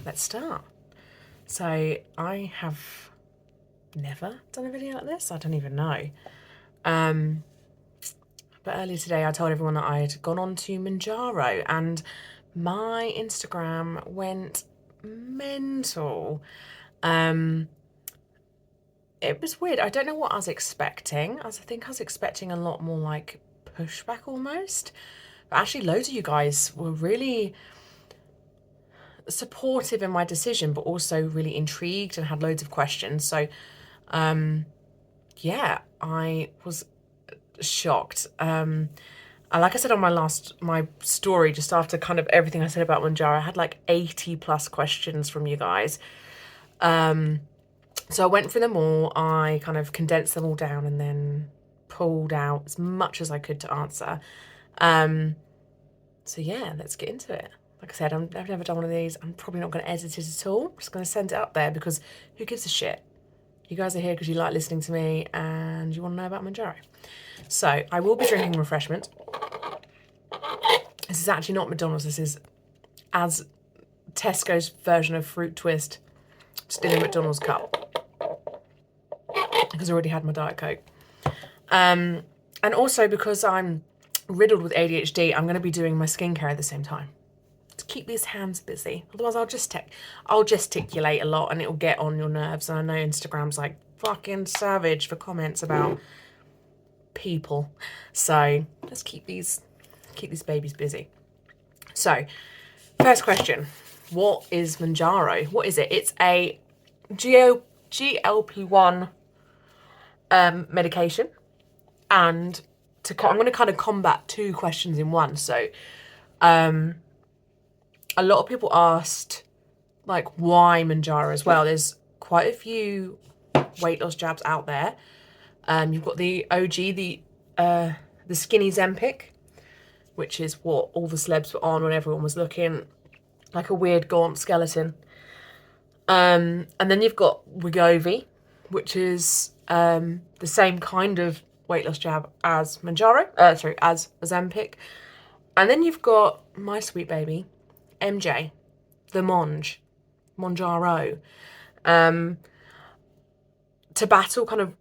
let's start. So I have never done a video like this. I don't even know. But earlier today I told everyone that I had gone on to Mounjaro and my Instagram went mental. It was weird. I don't know what I was expecting. I think I was expecting a lot more like pushback almost. But actually loads of you guys were really supportive in my decision, but also really intrigued and had loads of questions. So yeah, I was shocked. And like I said on my story, just after kind of everything I said about Mounjaro, I had like 80 plus questions from you guys. So I went through them all, I kind of condensed them all down and then pulled out as much as I could to answer. So yeah, let's get into it. Like I said, I've never done one of these. I'm probably not going to edit it at all. I'm just going to send it up there because who gives a shit? You guys are here because you like listening to me and you want to know about Mounjaro. So I will be drinking refreshment. This is actually not McDonald's. This is as Tesco's version of Fruit Twist, just in a McDonald's cup. Because I already had my Diet Coke. And also because I'm riddled with ADHD, I'm going to be doing my skincare at the same time to keep these hands busy. Otherwise, I'll gesticulate a lot and it'll get on your nerves. And I know Instagram's like fucking savage for comments about people. So let's keep these babies busy. So, first question: what is Mounjaro? What is it? It's a GLP-1 medication, and I'm going to kind of combat two questions in one. So a lot of people asked like why Mounjaro as well. There's quite a few weight loss jabs out there. You've got the OG, the skinny Zempic, which is what all the celebs were on when everyone was looking like a weird gaunt skeleton. And then you've got Wegovy, which is the same kind of weight loss jab as Mounjaro, as Ozempic. And then you've got my sweet baby, MJ, the Mounjaro, to battle kind of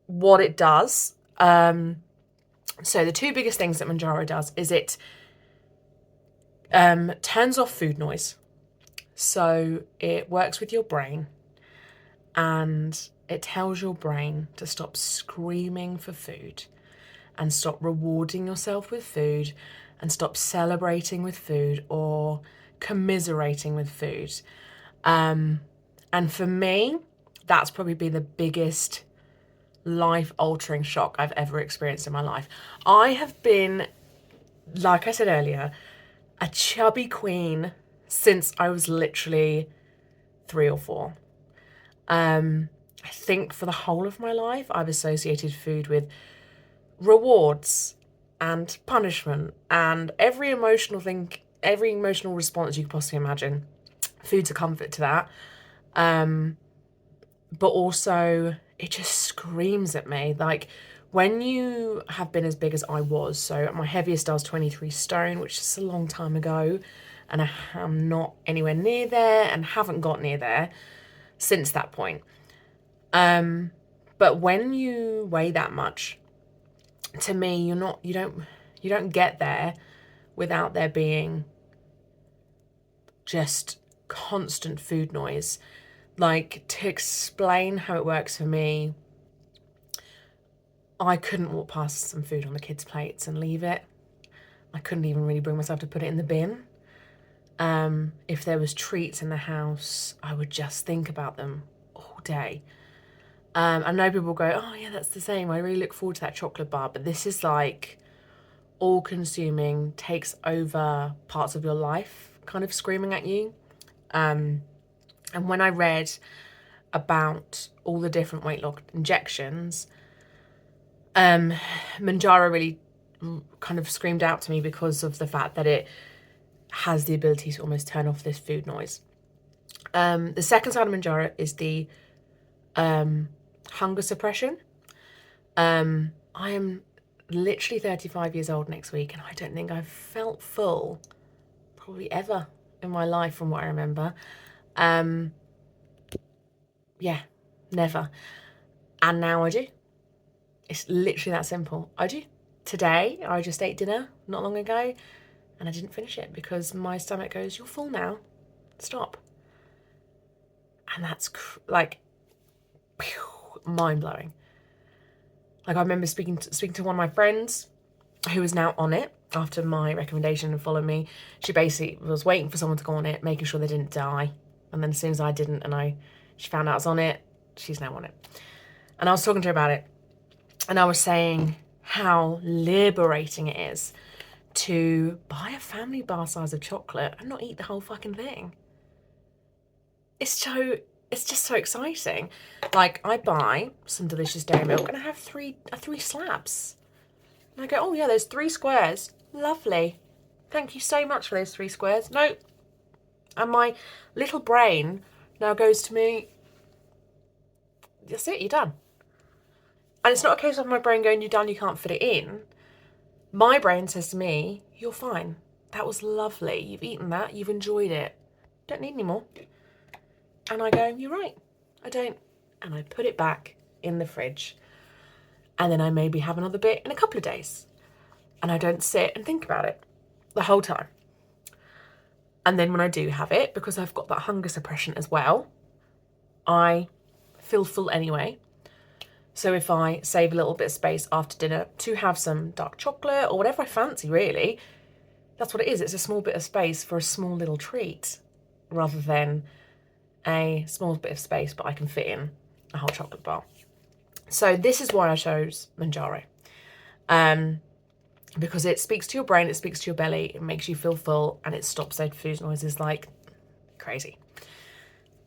what it does. So the two biggest things that Mounjaro does is it turns off food noise. So it works with your brain and it tells your brain to stop screaming for food and stop rewarding yourself with food and stop celebrating with food or commiserating with food. And for me, that's probably been the biggest life-altering shock I've ever experienced in my life. I have been, like I said earlier, a chubby queen since I was literally 3 or 4. I think for the whole of my life, I've associated food with rewards and punishment and every emotional response you could possibly imagine. Food's a comfort to that. But also, it just screams at me. Like, when you have been as big as I was, so at my heaviest I was 23 stone, which is a long time ago, and I am not anywhere near there and haven't got near there since that point. But when you weigh that much, to me, you don't get there without there being just constant food noise. Like, to explain how it works for me, I couldn't walk past some food on the kids' plates and leave it. I couldn't even really bring myself to put it in the bin. If there was treats in the house, I would just think about them all day. I know people go, oh yeah, that's the same. I really look forward to that chocolate bar. But this is like all-consuming, takes over parts of your life, kind of screaming at you. And when I read about all the different weight loss injections, Mounjaro really kind of screamed out to me because of the fact that it has the ability to almost turn off this food noise. The second side of Mounjaro is the hunger suppression. I am literally 35 years old next week and I don't think I've felt full probably ever in my life from what I remember. Yeah, never. And now I do. It's literally that simple. I do. Today, I just ate dinner not long ago and I didn't finish it because my stomach goes, you're full now. Stop. And that's like mind-blowing. Like I remember speaking to one of my friends who is now on it after my recommendation and followed me. She basically was waiting for someone to go on it, making sure they didn't die. And then as soon as I didn't and she found out I was on it, she's now on it. And I was talking to her about it and I was saying how liberating it is to buy a family bar size of chocolate and not eat the whole fucking thing. It's just so exciting. Like I buy some delicious dairy milk and I have three slabs. And I go, oh yeah, there's 3 squares. Lovely. Thank you so much for those 3 squares. No. And my little brain now goes to me, that's it, you're done. And it's not a case of my brain going, you're done, you can't fit it in. My brain says to me, you're fine. That was lovely. You've eaten that. You've enjoyed it. Don't need any more. And I go, you're right. I don't. And I put it back in the fridge. And then I maybe have another bit in a couple of days. And I don't sit and think about it the whole time. And then when I do have it, because I've got that hunger suppression as well, I feel full anyway. So if I save a little bit of space after dinner to have some dark chocolate or whatever I fancy, really, that's what it is. It's a small bit of space for a small little treat rather than a small bit of space, but I can fit in a whole chocolate bar. So this is why I chose Mounjaro. Because it speaks to your brain, it speaks to your belly, it makes you feel full, and it stops those food noises like crazy.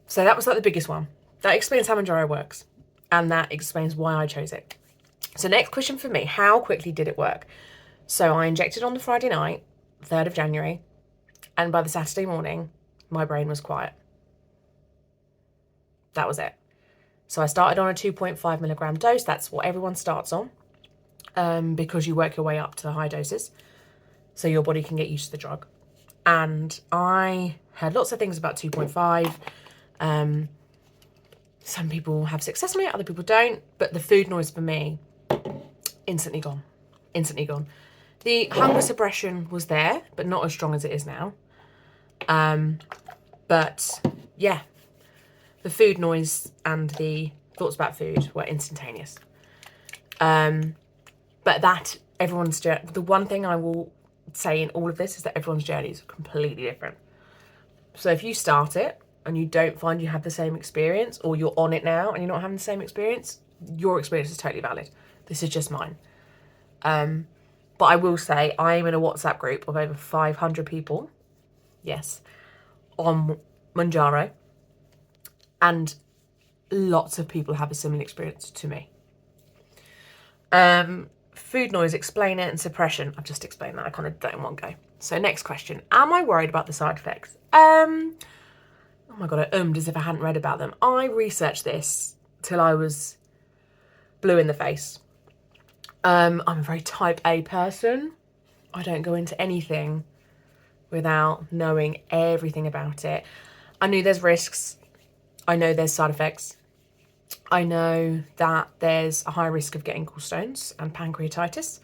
So that was like the biggest one. That explains how Mounjaro works, and that explains why I chose it. So next question for me, how quickly did it work? So I injected on the Friday night, 3rd of January, and by the Saturday morning, my brain was quiet. That was it. So I started on a 2.5 milligram dose. That's what everyone starts on, because you work your way up to the high doses so your body can get used to the drug. And I heard lots of things about 2.5. Some people have success on it, other people don't. But the food noise for me, instantly gone. Instantly gone. The hunger suppression was there, but not as strong as it is now. But yeah, the food noise and the thoughts about food were instantaneous. But that everyone's journey, the one thing I will say in all of this is that everyone's journey is completely different. So if you start it and you don't find you have the same experience, or you're on it now and you're not having the same experience, your experience is totally valid. This is just mine. But I will say I am in a WhatsApp group of over 500 people, yes, on Mounjaro, and lots of people have a similar experience to me. Food noise, explain it, and suppression. I've just explained that. I kind of don't in one go. So next question. Am I worried about the side effects? Oh my God, I as if I hadn't read about them. I researched this till I was blue in the face. I'm a very type A person. I don't go into anything without knowing everything about it. I knew there's risks. I know there's side effects. I know that there's a high risk of getting gallstones and pancreatitis.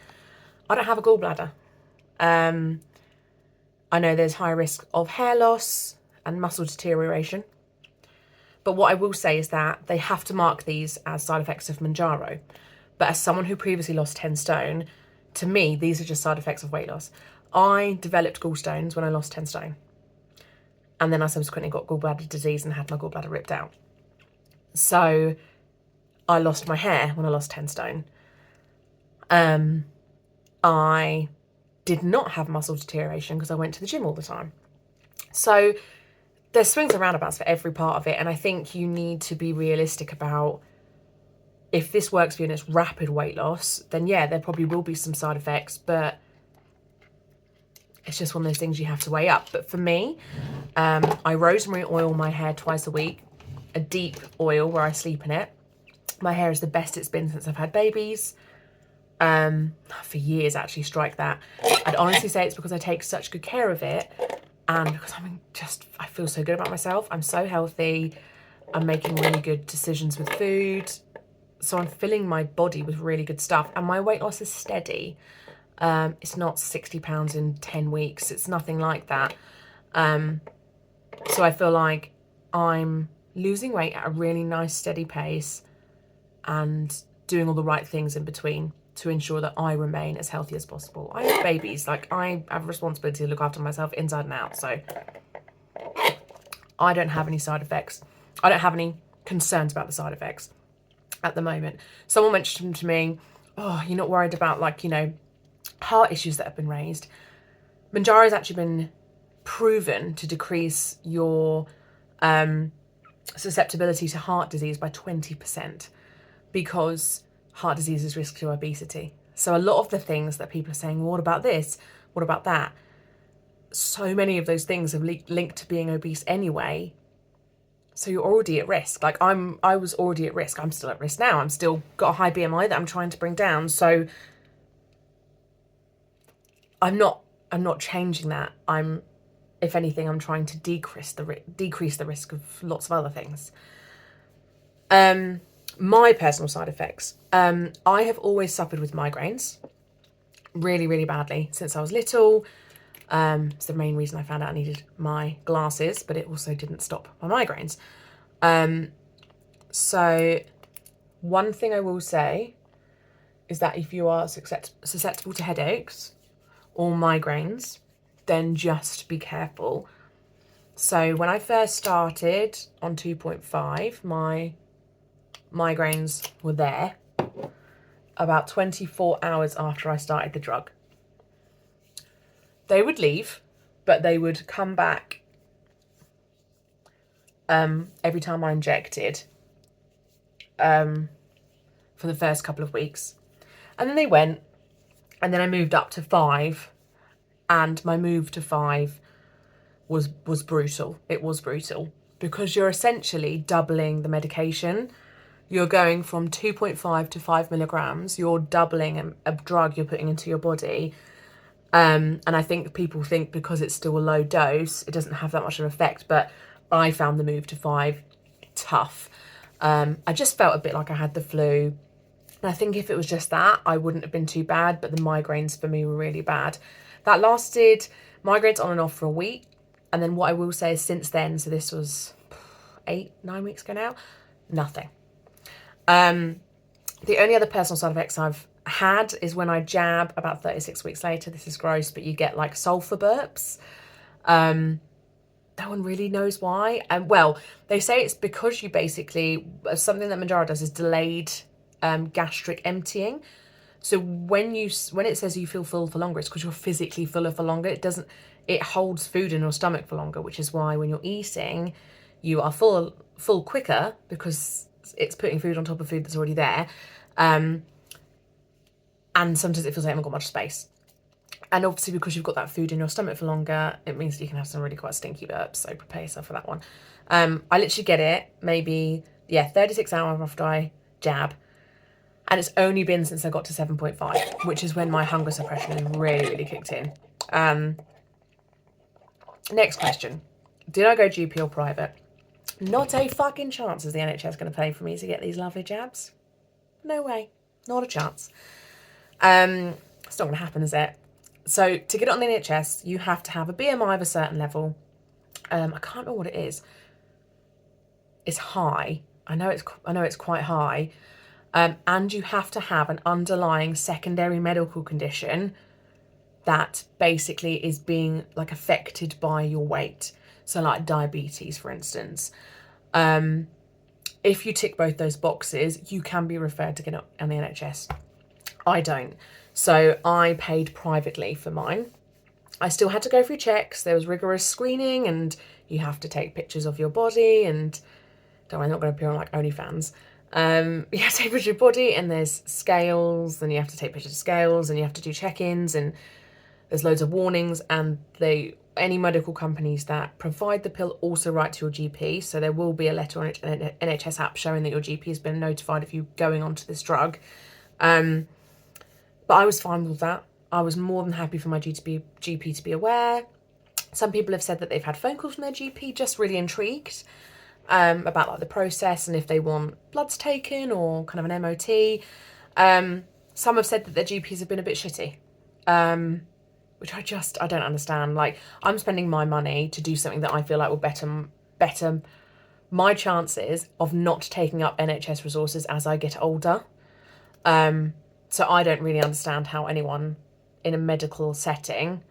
I don't have a gallbladder. I know there's high risk of hair loss and muscle deterioration. But what I will say is that they have to mark these as side effects of Mounjaro. But as someone who previously lost 10 stone, to me, these are just side effects of weight loss. I developed gallstones when I lost 10 stone. And then I subsequently got gallbladder disease and had my gallbladder ripped out. So I lost my hair when I lost 10 stone. I did not have muscle deterioration because I went to the gym all the time. So there's swings and roundabouts for every part of it. And I think you need to be realistic about, if this works for you and it's rapid weight loss, then yeah, there probably will be some side effects, but it's just one of those things you have to weigh up. But for me, I rosemary oil my hair twice a week, a deep oil where I sleep in it. My hair is the best it's been since I've had babies. For years, actually, strike that. I'd honestly say it's because I take such good care of it And because I feel so good about myself. I'm so healthy. I'm making really good decisions with food. So I'm filling my body with really good stuff. And my weight loss is steady. It's not 60 pounds in 10 weeks. It's nothing like that. So I feel like I'm losing weight at a really nice, steady pace and doing all the right things in between to ensure that I remain as healthy as possible. I have babies. Like, I have a responsibility to look after myself inside and out. So I don't have any side effects. I don't have any concerns about the side effects at the moment. Someone mentioned to me, oh, you're not worried about, like, you know, heart issues that have been raised. Mounjaro has actually been proven to decrease your susceptibility to heart disease by 20% because heart disease is risk to obesity. So a lot of the things that people are saying, well, what about this? What about that? So many of those things are linked to being obese anyway. So you're already at risk. Like, I was already at risk. I'm still at risk now. I'm still got a high BMI that I'm trying to bring down. So I'm not changing that. If anything, I'm trying to decrease the risk of lots of other things. My personal side effects. I have always suffered with migraines really, really badly since I was little. It's the main reason I found out I needed my glasses, but it also didn't stop my migraines. So one thing I will say is that if you are susceptible to headaches or migraines, then just be careful. So when I first started on 2.5, my migraines were there about 24 hours after I started the drug. They would leave, but they would come back every time I injected for the first couple of weeks. And then they went, and then I moved up to 5, and my move to 5 was brutal. It was brutal because you're essentially doubling the medication. You're going from 2.5 to 5 milligrams. You're doubling a drug you're putting into your body. And I think people think because it's still a low dose, it doesn't have that much of an effect. But I found the move to 5 tough. I just felt a bit like I had the flu. And I think if it was just that, I wouldn't have been too bad. But the migraines for me were really bad. That lasted, migraines on and off for a week. And then what I will say is since then, so this was 8-9 weeks ago now, nothing. The only other personal side effects I've had is when I jab about 36 weeks later. This is gross, but you get like sulfur burps. No one really knows why. And well, they say it's because you basically, something that Mounjaro does is delayed gastric emptying. So when it says you feel full for longer, it's because you're physically fuller for longer. It holds food in your stomach for longer, which is why when you're eating, you are full quicker because it's putting food on top of food that's already there. And sometimes it feels like I haven't got much space. And obviously because you've got that food in your stomach for longer, it means that you can have some really quite stinky burps. So prepare yourself for that one. I literally get it maybe, 36 hours after I jab. And it's only been since I got to 7.5, which is when my hunger suppression has really, really kicked in. Next question. Did I go GP or private? Not a fucking chance is the NHS going to pay for me to get these lovely jabs. No way. Not a chance. It's not going to happen, is it? So to get it on the NHS, you have to have a BMI of a certain level. I can't remember what it is. It's high. I know it's quite high. And you have to have an underlying secondary medical condition that basically is being like affected by your weight. So like diabetes, for instance. If you tick both those boxes, you can be referred to get on the NHS. I don't. So I paid privately for mine. I still had to go through checks. There was rigorous screening and you have to take pictures of your body and don't worry, I'm not going to appear on like OnlyFans. You have to take pictures of your body and there's scales and you have to take pictures of scales and you have to do check-ins and there's loads of warnings and any medical companies that provide the pill also write to your GP. So there will be a letter on an NHS app showing that your GP has been notified of you going onto this drug. But I was fine with that. I was more than happy for my GP to be aware, Some people have said that they've had phone calls from their GP, just really intrigued about like the process and if they want bloods taken or kind of an MOT. Some have said that their GPs have been a bit shitty, which I don't understand. Like, I'm spending my money to do something that I feel like will better my chances of not taking up NHS resources as I get older. So I don't really understand how anyone in a medical setting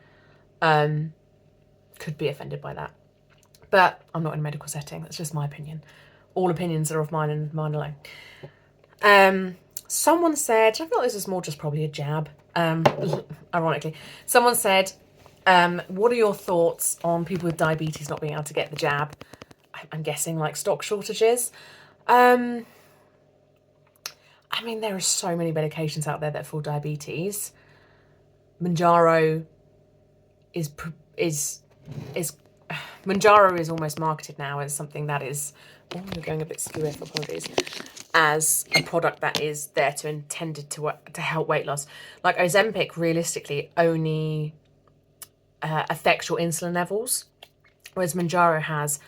could be offended by that. But I'm not in a medical setting. That's just my opinion. All opinions are of mine and mine alone. Someone said, I feel like this is more just probably a jab, ironically. Someone said, what are your thoughts on people with diabetes not being able to get the jab? I'm guessing like stock shortages. I mean, there are so many medications out there that for diabetes. Mounjaro is Mounjaro is almost marketed now as something that is, oh, you're going a bit skew, apologies, as a product that is there to intended to help weight loss. Like Ozempic realistically only affects your insulin levels, whereas Mounjaro has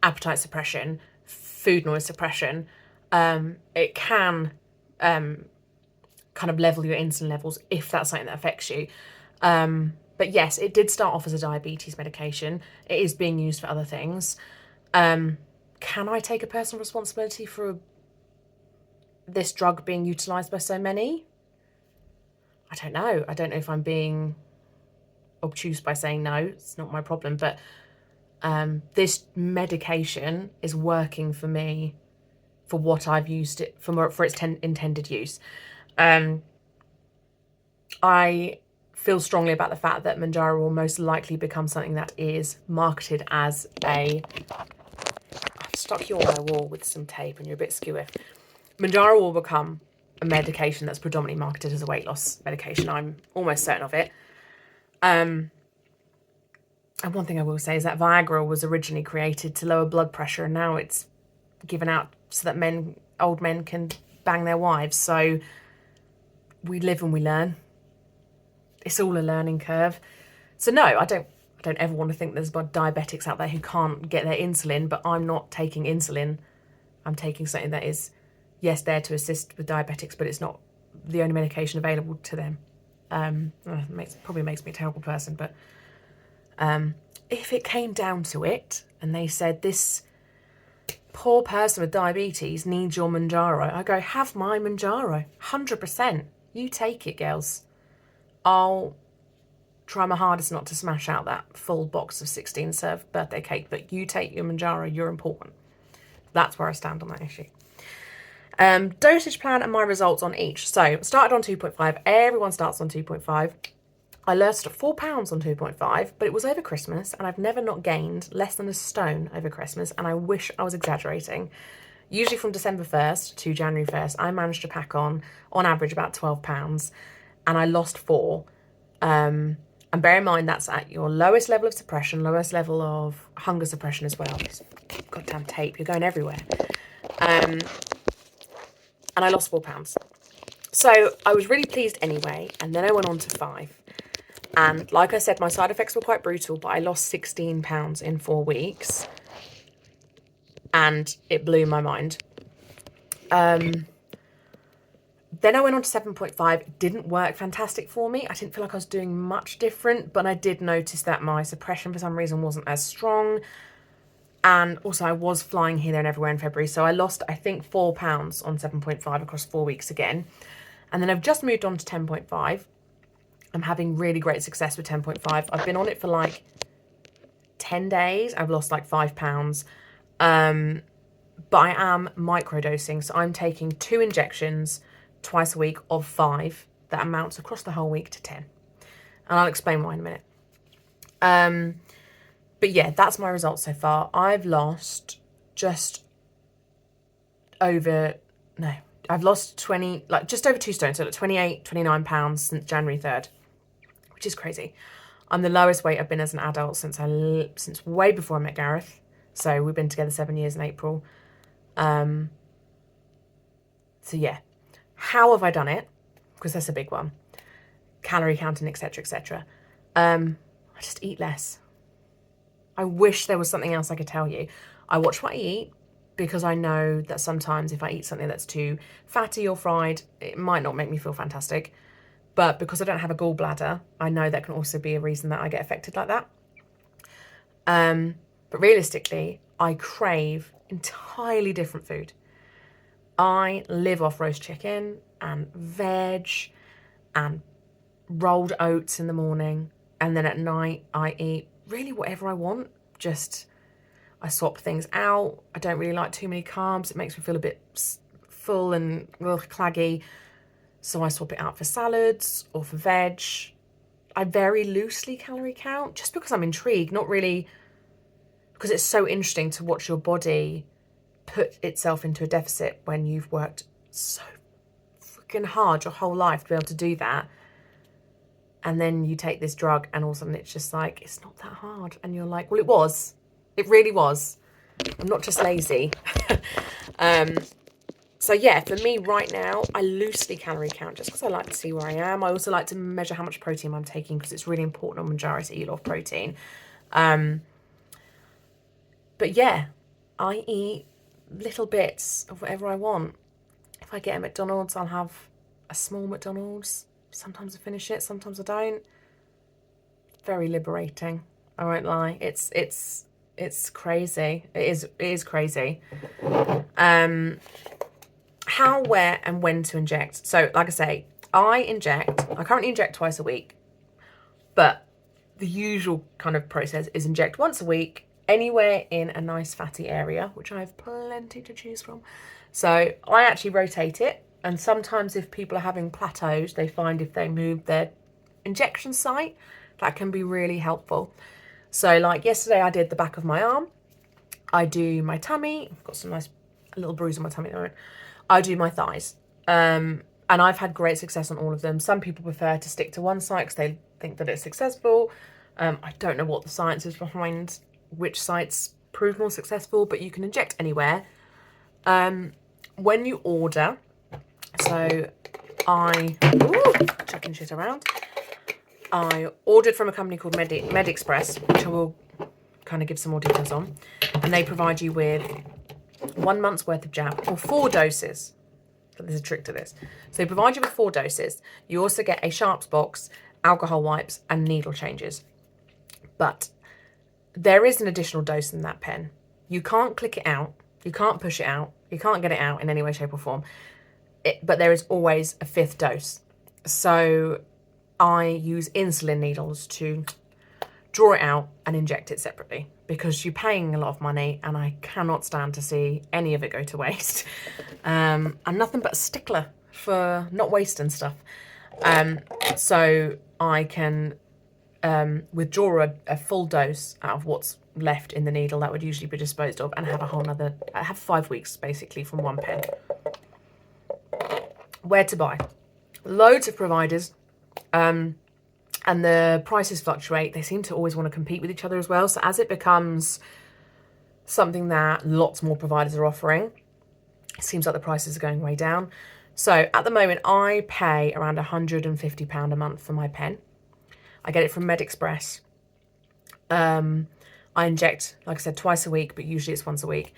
appetite suppression, food noise suppression. It can kind of level your insulin levels if that's something that affects you. But yes, it did start off as a diabetes medication. It is being used for other things. Can I take a personal responsibility for this drug being utilised by so many? I don't know. I don't know if I'm being obtuse by saying no. It's not my problem. But this medication is working for me for what I've used it for its intended use. I feel strongly about the fact that Mounjaro will most likely become something that is marketed as a... I've stuck you on my wall with some tape and you're a bit skewy. Mounjaro will become a medication that's predominantly marketed as a weight loss medication. I'm almost certain of it. And one thing I will say is that Viagra was originally created to lower blood pressure, and now it's given out so that old men can bang their wives. So we live and we learn. It's all a learning curve. So no, I don't ever want to think there's diabetics out there who can't get their insulin, but I'm not taking insulin. I'm taking something that is, yes, there to assist with diabetics, but it's not the only medication available to them. Probably makes me a terrible person, but if it came down to it and they said this poor person with diabetes needs your Mounjaro, I go, have my Mounjaro, 100%. You take it, girls. I'll try my hardest not to smash out that full box of 16 serve birthday cake, but you take your Mounjaro, you're important. That's where I stand on that issue. Dosage plan and my results on each. So started on 2.5. Everyone starts on 2.5. I lost 4 pounds on 2.5, but it was over Christmas, and I've never not gained less than a stone over Christmas, and I wish I was exaggerating. Usually from December 1st to January 1st, I managed to pack on average, about 12 pounds, and I lost 4. And bear in mind, that's at your lowest level of suppression, lowest level of hunger suppression as well. This goddamn tape, you're going everywhere. And I lost 4 pounds. So I was really pleased anyway, and then I went on to 5. And like I said, my side effects were quite brutal, but I lost 16 pounds in 4 weeks. And it blew my mind. Then I went on to 7.5. It didn't work fantastic for me. I didn't feel like I was doing much different, but I did notice that my suppression for some reason wasn't as strong. And also I was flying here, there and everywhere in February. So I lost, I think, 4 pounds on 7.5 across 4 weeks again. And then I've just moved on to 10.5. I'm having really great success with 10.5. I've been on it for like 10 days. I've lost like 5 pounds. But I am microdosing. So I'm taking 2 injections twice a week of 5. That amounts across the whole week to 10. And I'll explain why in a minute. But yeah, that's my results so far. I've lost just over, no, I've lost 20, like just over 2 stones. So like 28, 29 pounds since January 3rd, which is crazy. I'm the lowest weight I've been as an adult since way before I met Gareth. So we've been together 7 years in April. So yeah, how have I done it? Because that's a big one. Calorie counting, etc., etc. I just eat less. I wish there was something else I could tell you. I watch what I eat because I know that sometimes if I eat something that's too fatty or fried, it might not make me feel fantastic. But because I don't have a gallbladder, I know that can also be a reason that I get affected like that. But realistically, I crave entirely different food. I live off roast chicken and veg and rolled oats in the morning. And then at night, I eat really whatever I want. Just, I swap things out. I don't really like too many carbs. It makes me feel a bit full and claggy. So I swap it out for salads or for veg. I very loosely calorie count just because I'm intrigued, not really because it's so interesting to watch your body put itself into a deficit when you've worked so freaking hard your whole life to be able to do that. And then you take this drug and all of a sudden it's just like, it's not that hard. And you're like, well, it was. It really was. I'm not just lazy. So yeah, for me right now, I loosely calorie count just because I like to see where I am. I also like to measure how much protein I'm taking because it's really important on Mounjaro to eat a lot of protein. But yeah, I eat little bits of whatever I want. If I get a McDonald's, I'll have a small McDonald's. Sometimes I finish it, sometimes I don't. Very liberating. I won't lie. It's crazy. It is crazy. How, where, and when to inject. So, like I say, I currently inject twice a week, but the usual kind of process is inject once a week, anywhere in a nice fatty area, which I have plenty to choose from. So I actually rotate it. And sometimes if people are having plateaus, they find if they move their injection site, that can be really helpful. So like yesterday I did the back of my arm. I do my tummy. I've got some nice little bruise on my tummy at the moment. I do my thighs. And I've had great success on all of them. Some people prefer to stick to one site because they think that it's successful. I don't know what the science is behind which sites prove more successful, but you can inject anywhere. When you order, so chucking shit around. I ordered from a company called MedExpress, which I will kind of give some more details on. And they provide you with 1 month's worth of jab or 4 doses. But there's a trick to this. So they provide you with 4 doses. You also get a sharps box, alcohol wipes, and needle changes. But there is an additional dose in that pen. You can't click it out. You can't push it out. You can't get it out in any way, shape, or form. But there is always a 5th dose. So I use insulin needles to draw it out and inject it separately because you're paying a lot of money and I cannot stand to see any of it go to waste. I'm nothing but a stickler for not wasting stuff. So I can withdraw a full dose out of what's left in the needle that would usually be disposed of and have I have 5 weeks basically from one pen. Where to buy? Loads of providers. And the prices fluctuate. They seem to always want to compete with each other as well. So as it becomes something that lots more providers are offering, it seems like the prices are going way down. So at the moment, I pay around £150 a month for my pen. I get it from MedExpress. I inject, like I said, twice a week, but usually it's once a week.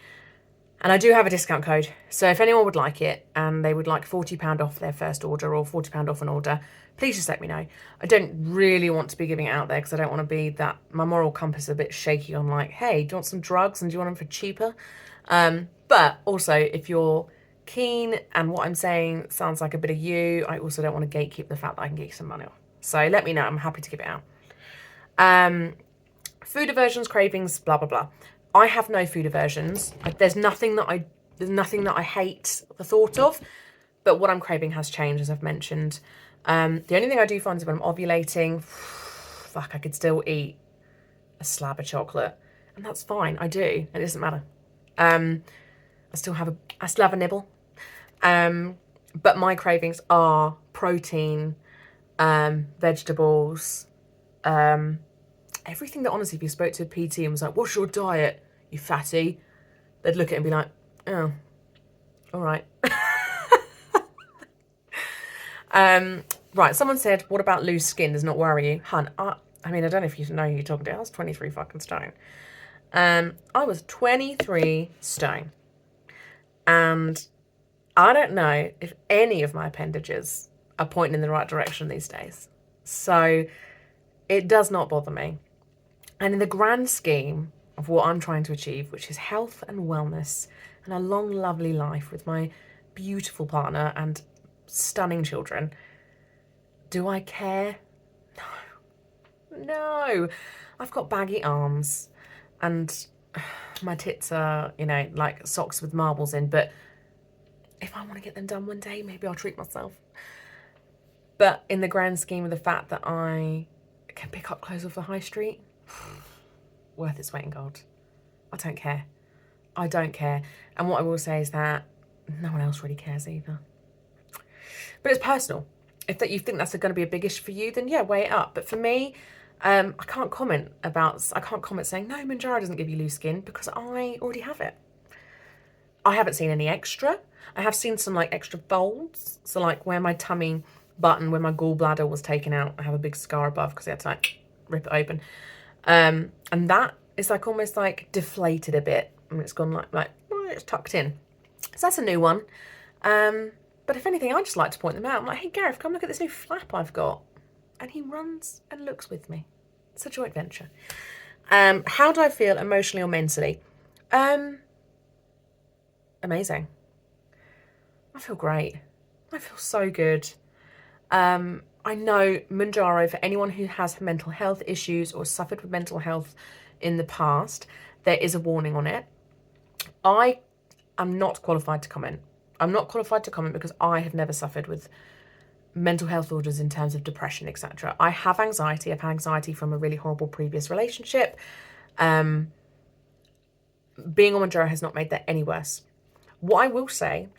And I do have a discount code. So if anyone would like it and they would like £40 off their first order or £40 off an order, please just let me know. I don't really want to be giving it out there because I don't want to be that, my moral compass is a bit shaky on like, hey, do you want some drugs and do you want them for cheaper? But also if you're keen and what I'm saying sounds like a bit of you, I also don't want to gatekeep the fact that I can get you some money off. So let me know, I'm happy to give it out. Food aversions, cravings, blah, blah, blah. I have no food aversions. There's nothing that I hate the thought of, but what I'm craving has changed, as I've mentioned. The only thing I do find is when I'm ovulating, fuck, I could still eat a slab of chocolate, and that's fine. I do. It doesn't matter. I still have a nibble. But my cravings are protein, vegetables, everything that honestly, if you spoke to a PT and was like, what's your diet, you fatty? They'd look at it and be like, oh, all right. Right, someone said, what about loose skin? Does not worry you? Hun, I mean, I don't know if you know who you're talking to. I was 23 fucking stone. I was 23 stone. And I don't know if any of my appendages are pointing in the right direction these days. So it does not bother me. And in the grand scheme of what I'm trying to achieve, which is health and wellness and a long, lovely life with my beautiful partner and stunning children, do I care? No. No. I've got baggy arms and my tits are, you know, like socks with marbles in, but if I want to get them done one day, maybe I'll treat myself. But in the grand scheme of the fact that I can pick up clothes off the high street, worth its weight in gold. I don't care. I don't care. And what I will say is that no one else really cares either. But it's personal. If that you think that's going to be a big issue for you, then yeah, weigh it up. But for me, I can't comment saying, no, Mounjaro doesn't give you loose skin, because I already have it. I haven't seen any extra. I have seen some like extra folds. So like where my tummy button, where my gallbladder was taken out, I have a big scar above because I had to like rip it open. And that is like almost like deflated a bit. I mean, it's gone like it's tucked in. So that's a new one. But if anything, I just like to point them out. I'm like, hey Gareth, come look at this new flap I've got. And he runs and looks with me. It's a joint venture. How do I feel emotionally or mentally? Amazing. I feel great. I feel so good. I know Mounjaro, for anyone who has mental health issues or suffered with mental health in the past, there is a warning on it. I am not qualified to comment. I'm not qualified to comment because I have never suffered with mental health disorders in terms of depression, etc. I have anxiety. I've had anxiety from a really horrible previous relationship. Being on Mounjaro has not made that any worse. What I will say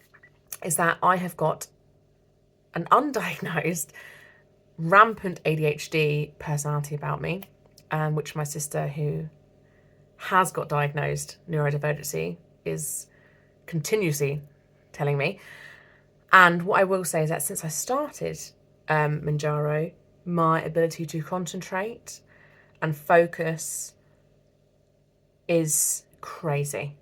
is that I have got an undiagnosed rampant ADHD personality about me, which my sister, who has got diagnosed neurodivergency, is continuously telling me. And what I will say is that since I started Mounjaro, my ability to concentrate and focus is crazy.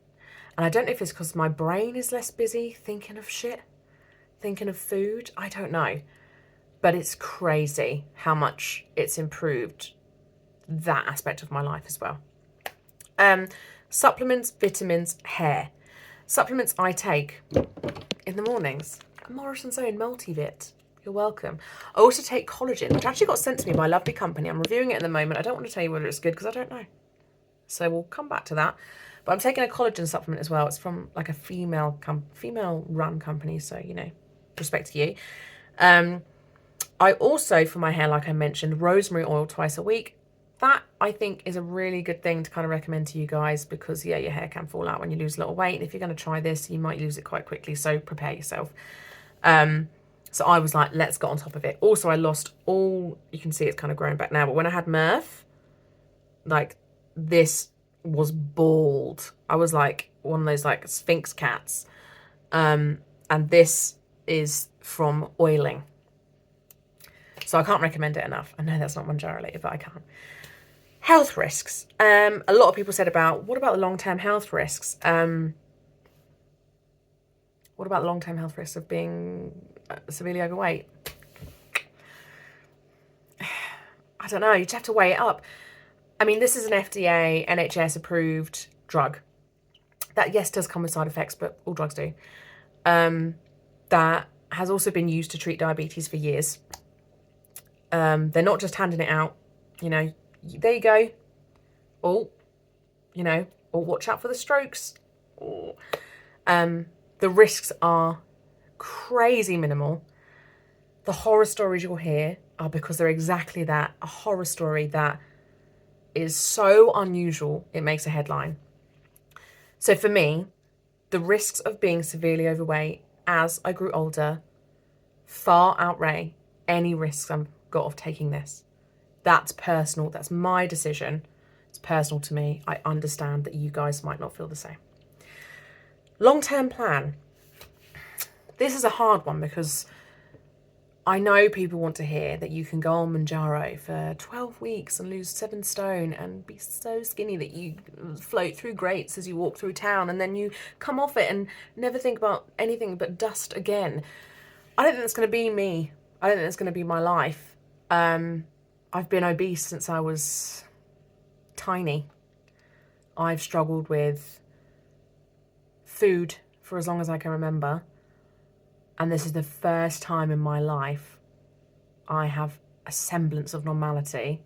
And I don't know if it's because my brain is less busy thinking of shit, thinking of food. I don't know. But it's crazy how much it's improved that aspect of my life as well. Supplements, vitamins, hair. Supplements I take in the mornings. Morrison's Own Multivit. You're welcome. I also take collagen, which actually got sent to me by a lovely company. I'm reviewing it at the moment. I don't want to tell you whether it's good because I don't know. So we'll come back to that. But I'm taking a collagen supplement as well. It's from like a female-run company, so, you know, respect to you. I also, for my hair, like I mentioned, rosemary oil twice a week. That, I think, is a really good thing to kind of recommend to you guys because, yeah, your hair can fall out when you lose a lot of weight. And if you're going to try this, you might lose it quite quickly, so prepare yourself. So I was like, let's get on top of it. Also, I lost all, you can see it's kind of growing back now, but when I had Murph, like, this was bald. I was like one of those like Sphinx cats. And this is from oiling. So I can't recommend it enough. I know that's not Mounjaro related, but I can't. Health risks. A lot of people said about, what about the long-term health risks? What about the long-term health risks of being severely overweight? I don't know. You just have to weigh it up. I mean, this is an FDA, NHS approved drug. That, yes, does come with side effects, but all drugs do. That has also been used to treat diabetes for years. They're not just handing it out, you know, there you go. Oh, you know, or watch out for the strokes. Oh. The risks are crazy minimal. The horror stories you'll hear are because they're exactly that, a horror story that is so unusual, it makes a headline. So for me, the risks of being severely overweight as I grew older far outweigh any risks I've got of taking this. That's personal. That's my decision. It's personal to me. I understand that you guys might not feel the same. Long-term plan. This is a hard one because I know people want to hear that you can go on Mounjaro for 12 weeks and lose 7 stone and be so skinny that you float through grates as you walk through town, and then you come off it and never think about anything but dust again. I don't think that's going to be me. I don't think that's going to be my life. I've been obese since I was tiny. I've struggled with food for as long as I can remember. And this is the first time in my life I have a semblance of normality.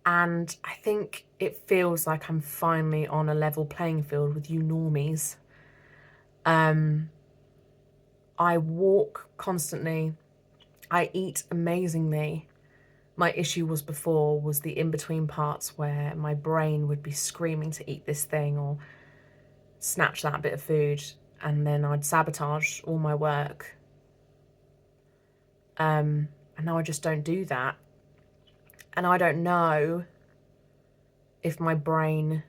And I think it feels like I'm finally on a level playing field with you normies. I walk constantly. I eat amazingly. My issue was the in-between parts where my brain would be screaming to eat this thing or snatch that bit of food, and then I'd sabotage all my work. And now I just don't do that. And I don't know if my brain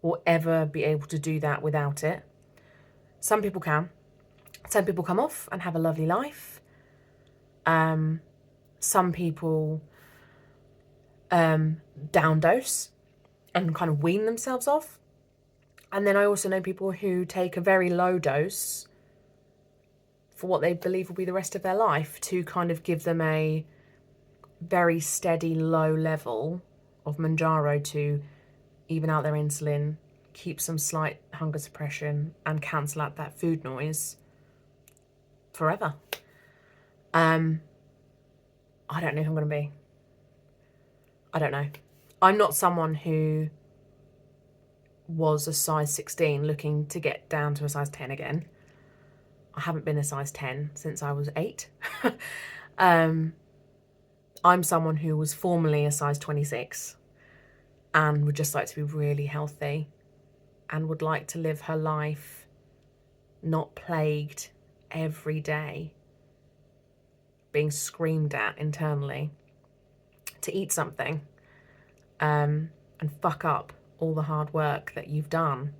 will ever be able to do that without it. Some people can. Some people come off and have a lovely life. Some people down dose and kind of wean themselves off. And then I also know people who take a very low dose for what they believe will be the rest of their life to kind of give them a very steady low level of Mounjaro to even out their insulin, keep some slight hunger suppression, and cancel out that food noise forever. I don't know who I'm going to be. I don't know. I'm not someone who was a size 16 looking to get down to a size 10 again. I haven't been a size 10 since I was 8. I'm someone who was formerly a size 26 and would just like to be really healthy and would like to live her life not plagued every day, being screamed at internally to eat something and fuck up all the hard work that you've done.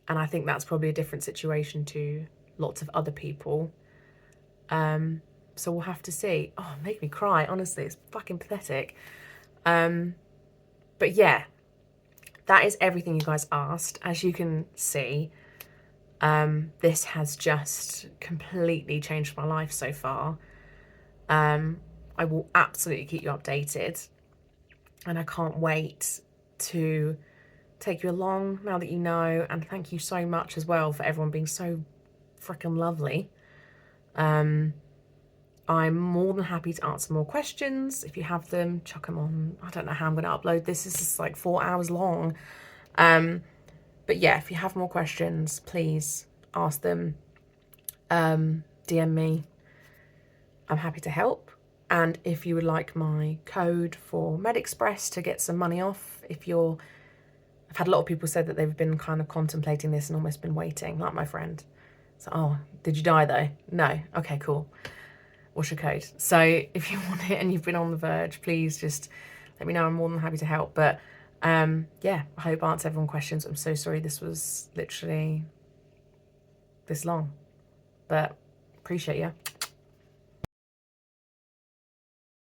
And I think that's probably a different situation to lots of other people. So we'll have to see. Oh, make me cry, honestly, it's fucking pathetic. But yeah, that is everything you guys asked. As you can see, this has just completely changed my life so far. I will absolutely keep you updated, and I can't wait to take you along now that you know. And thank you so much as well for everyone being so freaking lovely. I'm more than happy to answer more questions. If you have them, chuck them on. I don't know how I'm going to upload this. This is like 4 hours long. But yeah, if you have more questions, please ask them. DM me. I'm happy to help. And if you would like my code for MedExpress to get some money off, I've had a lot of people say that they've been kind of contemplating this and almost been waiting, like my friend. So, oh, did you die though? No. Okay, cool. What's your code? So if you want it and you've been on the verge, please just let me know. I'm more than happy to help. But yeah, I hope I answered everyone's questions. I'm so sorry this was literally this long, but appreciate you.